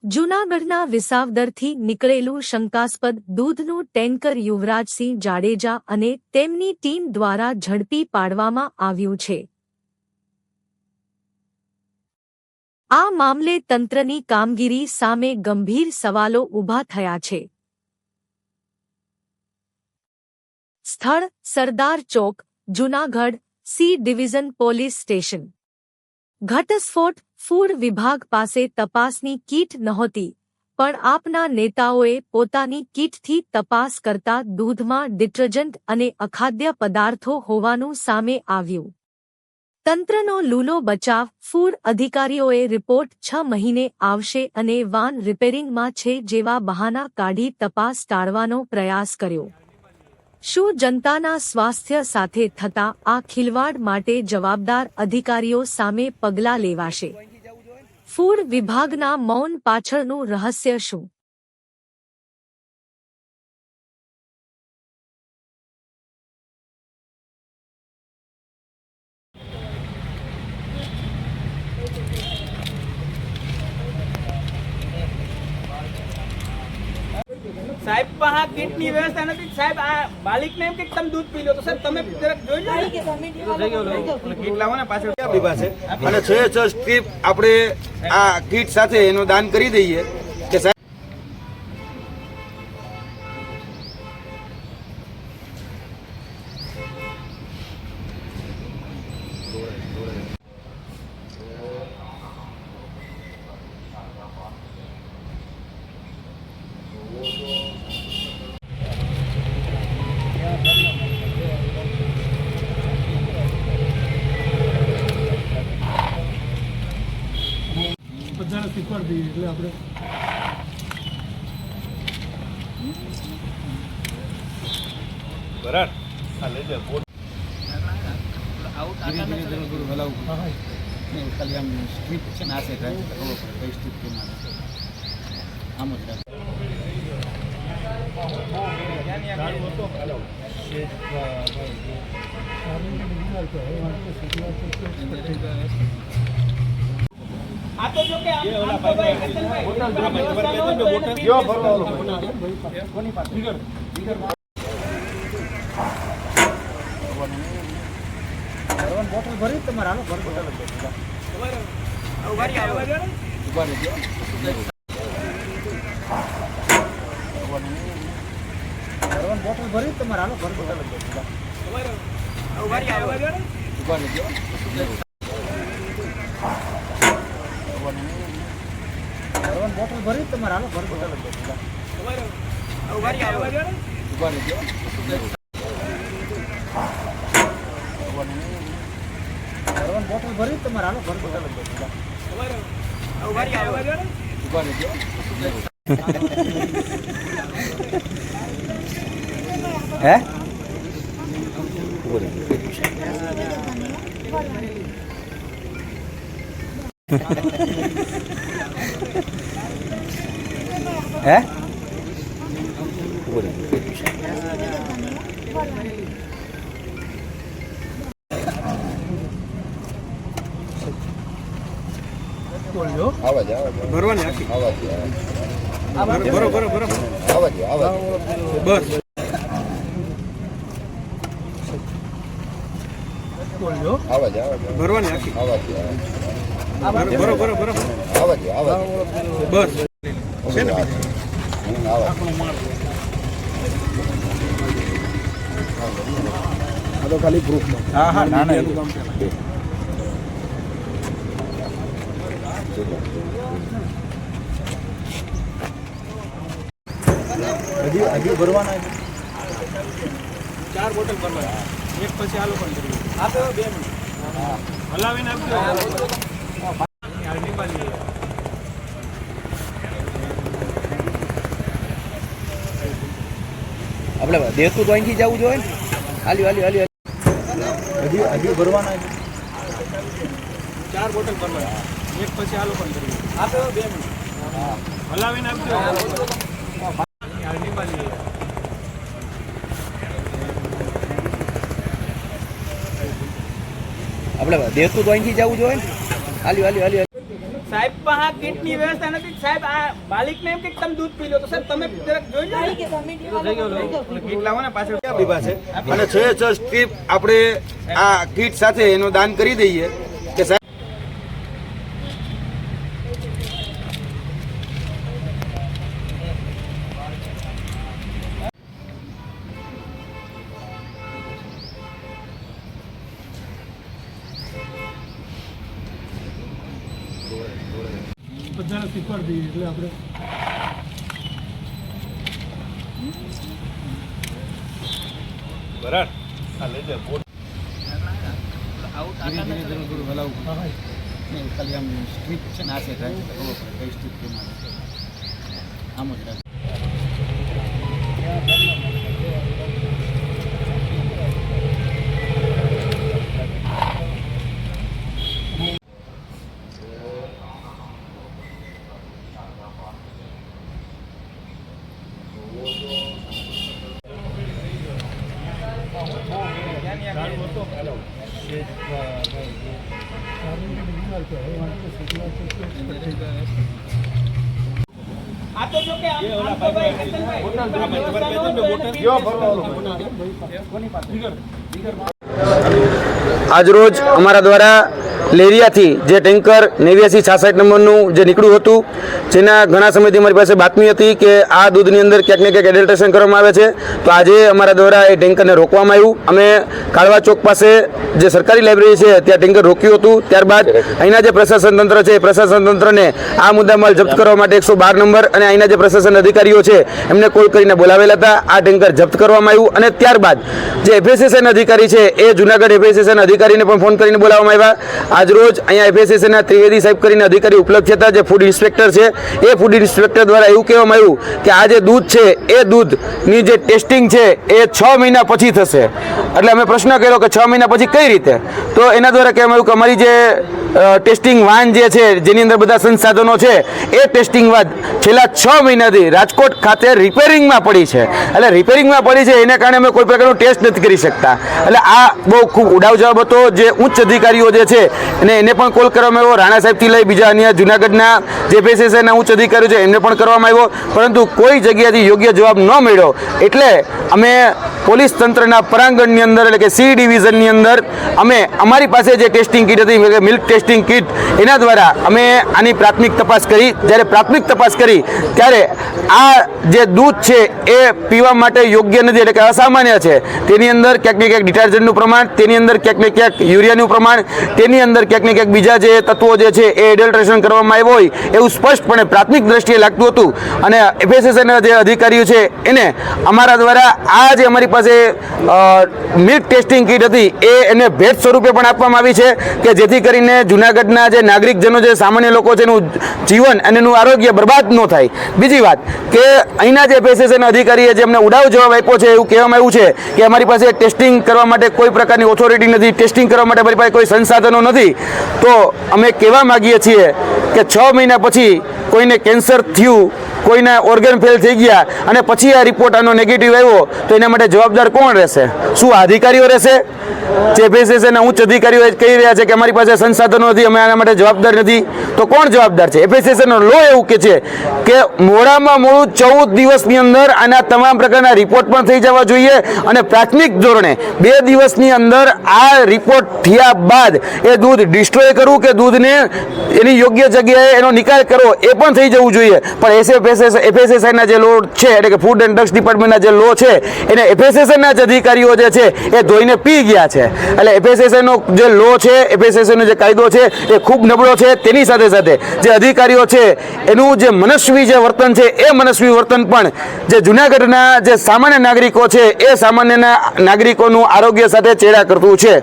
જૂનાગઢના વિસાવદરથી નીકળેલું શંકાસ્પદ દૂધનું ટેન્કર યુવરાજસિંહ જાડેજા અને તેમની ટીમ દ્વારા ઝડપી પાડવામાં આવ્યું છે. આ મામલે તંત્રની કામગીરી સામે ગંભીર સવાલો ઊભા થયા છે. સ્થળ: Sardar Chowk, Junagadh, C division police station. ઘટસ્ફોટ: ફૂડ વિભાગ પાસે તપાસની કીટ નહોતી, પણ આપના નેતાઓએ પોતાની કીટથી તપાસ કરતા દૂધમાં ડિટર્જન્ટ અને અખાદ્ય પદાર્થો હોવાનું સામે આવ્યું. તંત્રનો લૂલો બચાવ: ફૂડ અધિકારીઓએ રિપોર્ટ 6 મહિને આવશે અને વાન રિપેરિંગમાં છે જેવા બહાના કાઢી તપાસ ટાળવાનો પ્રયાસ કર્યો. શું જનતાના સ્વાસ્થ્ય સાથે થતા આ ખિલવાડ માટે જવાબદાર અધિકારીઓ સામે પગલાં લેવાશે? ફૂડ વિભાગના મૌન પાછળનું રહસ્ય શું? સાહેબ પણ આ કીટની વ્યવસ્થા નથી. સાહેબ આ માલિકને એમ કે તમે દૂધ પી લો તો સાહેબ તમે જરાક જોઈ લો. કીટ લાવો ને પાછળ આપણી પાસે અને 6 સ્ટ્રીપ આપણે આ કીટ સાથે એનું દાન કરી દઈએ કે સાહેબ બધાને શીખવાડી દઈએ એટલે આપણે બરાબર આ લઈ લે ખાલી આમ સ્ટ્રીપ છે ને આ સાઈડ રાખે ખબર પડે કઈ સ્ટ્રીપ કેમાં આમ જ રાખે. આ તો જો કે આમ તો ભાઈ કયો ભરવાનો કોની પાસે બોટલ ભરી તમારે હાલો ભર બોટલ ઉભારી આવવા દે ને. ઉભા રહેજો. બોટલ ભરી તમારે હાલો ભર બોટલ ઉભારી આવવા દે ને. ઉભા રહેજો. બોટલ ભરી તમારે હાલો ભર બોટલ ઉભારી આવવા દે ને. ઉભા રહેજો. બોટલ ભરી તમારે હાલો ભર બોટલ ઉભારી આવવા દે ને. ઉભા રહેજો. હે હે ભરવાની આખી બરોબર બસ ભરવાની આખી બરોબર બસ છે ને આ તો ખાલી પ્રૂફમાં. હા હા ના ના હજી ભરવાના 4 બોટલ ભરવાના. એક પછી આલો પણ કરી આપો 2 મિનિટ હલાવીને આપજો. આપણે દેખતું તો અહીંથી જવું જોઈએ ને. હાલી હજી ભરવાના 4 બોટલ ભરવાના. એક પછી આલો પણ કરી આપો 2 મિનિટ હલાવીને આપજો. આપણે દેખતું તો અહીંથી જવું જોઈએ ને. હાલી સાહેબ સાહેબ પાસે કીટની વ્યવસ્થા નથી સાહેબ આ બાલિકને એમ કે તમે દૂધ પી લો તો સર તમે જરાક જોઈ લો કીટ લાવો ને પાછળ ક્યાં બીબા છે અને 6 સ્ટ્રીપ આપણે આ કીટ સાથે એનું દાન કરી દઈએ કે સાહેબ બધાને શીખવાડી દઈએ એટલે આપણે ધીરે ધીરે થોડું હલાવવું નહીં, ખાલી આમ સ્ટ્રીપ છે ને આ સાઈડ રાખી ખબર પડે કઈ સ્ટ્રીપ કેમ આવે આમ જ રાખે. આ તો જો કે આમ તો ભાઈ આજરોજ અમારા દ્વારા લેરિયાથી જે ટેન્કર 8966 નંબરનું જે નીકળ્યું હતું, જેના ઘણા સમયથી અમારી પાસે બાતમી હતી કે આ દૂધની અંદર ક્યાંક ને ક્યાંક એડલ્ટ્રેશન કરવામાં આવે છે, તો આજે અમારા દ્વારા એ ટેન્કરને રોકવામાં આવ્યું. અમે કાળવા ચોક પાસે જે સરકારી લાઇબ્રેરી છે ત્યાં ટેન્કર રોક્યું હતું. ત્યારબાદ અહીંના જે પ્રશાસન તંત્ર છે એ પ્રશાસન તંત્રને આ મુદ્દામાલ જપ્ત કરવા માટે 112 નંબર અને અહીંના જે પ્રશાસન અધિકારીઓ છે એમને કોલ કરીને બોલાવેલા હતા. આ ટેન્કર જપ્ત કરવામાં આવ્યું અને ત્યારબાદ જે એફએસએસએન અધિકારી છે એ જૂનાગઢ એફએસએસએન અધિકારીને પણ ફોન કરીને બોલાવવામાં આવ્યા. આજરોજ અહીંયા એફએસએસએનના ત્રિવેદી સાહેબ કરીને અધિકારી ઉપલબ્ધ હતા, જે ફૂડ ઇન્સ્પેક્ટર છે. એ ફૂડ ઇન્સ્પેક્ટર દ્વારા એવું કહેવામાં આવ્યું કે આ જે દૂધ છે એ દૂધની જે ટેસ્ટિંગ છે એ 6 મહિના પછી થશે. એટલે અમે પ્રશ્ન કર્યો કે 6 મહિના પછી કઈ રીતે? તો એના દ્વારા કહેવામાં આવ્યું કે અમારી જે ટેસ્ટિંગ વાન જે છે જેની અંદર બધા સંસાધનો છે એ ટેસ્ટિંગ વાન છેલ્લા 6 મહિનાથી રાજકોટ ખાતે રિપેરિંગમાં પડી છે. એટલે રિપેરિંગમાં પડી છે એને કારણે અમે કોઈ પ્રકારનો ટેસ્ટ નથી કરી શકતા. એટલે આ બહુ ખૂબ ઉડાવ જવાબ હતો. જે ઉચ્ચ અધિકારીઓ જે છે એને પણ કોલ કરવામાં આવ્યો, રાણા સાહેબથી લઈ બીજા અન્ય જૂનાગઢના જે એફએસએસએનના ઉચ્ચ અધિકારીઓ છે એમને પણ કરવામાં આવ્યો, પરંતુ કોઈ જગ્યાથી યોગ્ય જવાબ ન મળ્યો. એટલે અમે પોલીસ તંત્રના પરાંગણની અંદર એટલે કે સી ડિવિઝનની અંદર અમે અમારી પાસે જે ટેસ્ટિંગ કીટ હતી મિલ્ક ટેસ્ટિંગ કીટ એના દ્વારા અમે આની પ્રાથમિક તપાસ કરી. જ્યારે પ્રાથમિક તપાસ કરી ત્યારે આ જે દૂધ છે એ પીવા માટે યોગ્ય નથી એટલે કે અસામાન્ય છે. તેની અંદર ક્યાંક ને ક્યાંક ડિટર્જન્ટનું પ્રમાણ, તેની અંદર ક્યાંક ને ક્યાંક યુરિયાનું પ્રમાણ, તેની અંદર ક્યાંક ને ક્યાંક બીજા જે તત્વો જે છે એ એડલ્ટ્રેશન કરવામાં આવ્યું હોય એવું સ્પષ્ટપણે પ્રાથમિક દ્રષ્ટિએ લાગતું હતું. અને એફએસએસએનના જે અધિકારીઓ છે એને અમારા દ્વારા આ જે અમારી પાસે મિલ્ક ટેસ્ટિંગ કીટ હતી એ એને ભેટ સ્વરૂપે પણ આપવામાં આવી છે કે જેથી કરીને જૂનાગઢના જે નાગરિકજનો જે સામાન્ય લોકો છે એનું જીવન અને એનું આરોગ્ય બરબાદ ન થાય. બીજી વાત કે અહીંના જે એફએસએસએન અધિકારીએ જે અમને ઉડાવ જવાબ આપ્યો છે એવું કહેવામાં આવ્યું છે કે અમારી પાસે ટેસ્ટિંગ કરવા માટે કોઈ પ્રકારની ઓથોરિટી નથી, ટેસ્ટિંગ કરવા માટે અમારી પાસે કોઈ સંસાધનો નથી. તો અમે કહેવા માગીએ છીએ કે 6 મહિના પછી કોઈને કેન્સર થયું, કોઈના ઓર્ગન ફેલ થઈ ગયા અને પછી આ રિપોર્ટ આનો નેગેટિવ આવ્યો તો એના માટે જવાબદાર કોણ રહેશે? શું અધિકારીઓ રહેશે? જે એફએસએસએનના ઉચ્ચ અધિકારીઓ કહી રહ્યા છે કે અમારી પાસે સંસાધનો નથી, અમે આના માટે જવાબદાર નથી, તો કોણ જવાબદાર છે? એફએસએસએનનો લો એવું કે છે કે મોડામાં મોડું 14 દિવસની અંદર આના તમામ પ્રકારના રિપોર્ટ પણ થઈ જવા જોઈએ અને પ્રાથમિક ધોરણે 2 દિવસની અંદર આ રિપોર્ટ થયા બાદ એ દૂધ ડિસ્ટ્રોય કરવું કે દૂધને એની યોગ્ય જગ્યાએ એનો નિકાલ કરવો એ પણ થઈ જવું જોઈએ. પણ એફએસએસઆઈના જે લો છે એટલે કે ફૂડ એન્ડ ડ્રગ્સ ડિપાર્ટમેન્ટના જે લો છે એને એફએસએસઆઈના જ અધિકારીઓ જે છે એ ધોઈને પી ગયા છે. એટલે એફએસએસઆઈનો જે લો છે, એફએસએસઆઈનો જે કાયદો છે એ ખૂબ નબળો છે. તેની સાથે સાથે જે અધિકારીઓ છે એનું જે મનસ્વી જે વર્તન છે એ મનસ્વી વર્તન પણ જે જૂનાગઢના જે સામાન્ય નાગરિકો છે એ સામાન્ય નાગરિકોનું આરોગ્ય સાથે ચેડા કરતું છે.